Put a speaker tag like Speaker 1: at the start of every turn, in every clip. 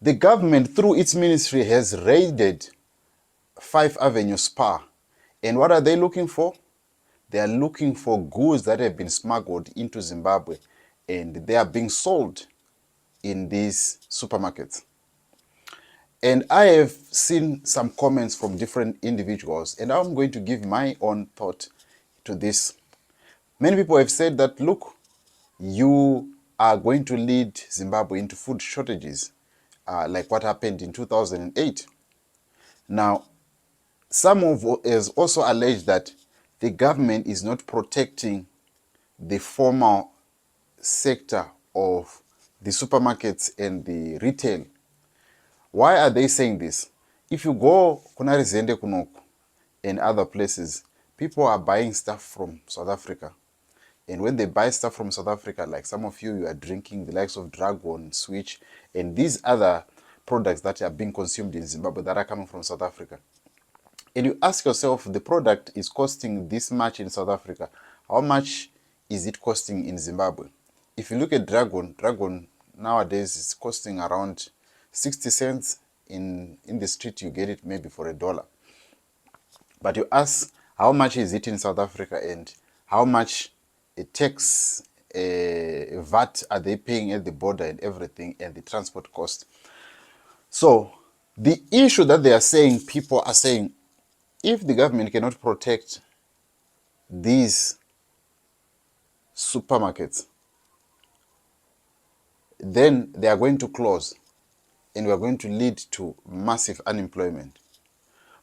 Speaker 1: The government, through its ministry, has raided Fife Avenue Spar. And what are they looking for? They are looking for goods that have been smuggled into Zimbabwe, and they are being sold in these supermarkets. And I have seen some comments from different individuals, and I'm going to give my own thought to this. Many people have said that, look, you are going to lead Zimbabwe into food shortages, like what happened in 2008. Now, some has also alleged that the government is not protecting the formal sector of the supermarkets and the retail. Why are they saying this? If you go Kunarizende Kunoku and other places, people are buying stuff from South Africa. And when they buy stuff from South Africa, like some of you are drinking the likes of Dragon, Switch, and these other products that are being consumed in Zimbabwe that are coming from South Africa. And you ask yourself, the product is costing this much in South Africa. How much is it costing in Zimbabwe? If you look at Dragon nowadays is costing around 60 cents. In the street, you get it maybe for $1. But you ask, how much is it in South Africa, and how much a tax, VAT are they paying at the border and everything, and the transport cost? So the issue that they are saying, people are saying, if the government cannot protect these supermarkets, then they are going to close, and we are going to lead to massive unemployment.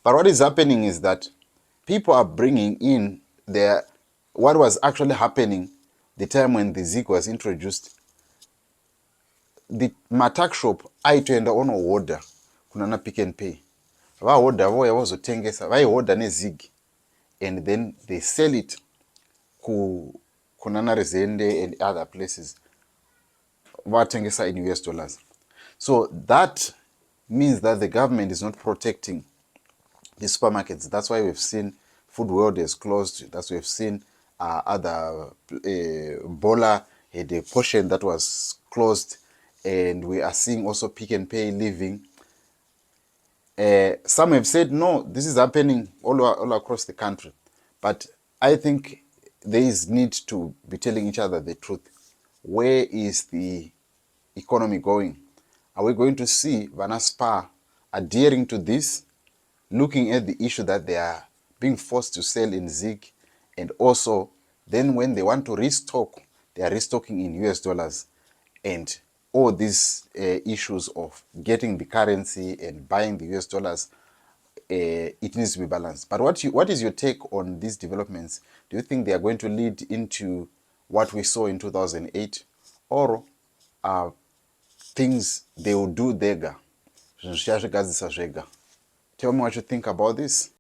Speaker 1: But what is happening is that people are bringing in what was actually happening the time when the Zig was introduced. The matak shop aitoenda onohoda kunana Pick and Pay. Vahoda vouya vozotengesa, vaihoda neZig, and then they sell it kunana Rezende and other places, vatengesa in US dollars. So that means that the government is not protecting the supermarkets. That's why we've seen Food World is closed. That's why we've seen other Bola had a portion that was closed, and we are seeing also Pick and Pay leaving. Some have said, no, this is happening all across the country. But I think there is need to be telling each other the truth. Where is the economy going? Are we going to see Spar adhering to this, looking at the issue that they are being forced to sell in Zig, and also then when they want to restock, they are restocking in US dollars, and all these issues of getting the currency and buying the US dollars, it needs to be balanced. But what is your take on these developments? Do you think they are going to lead into what we saw in 2008, or things they will do dega? Tell me what you think about this.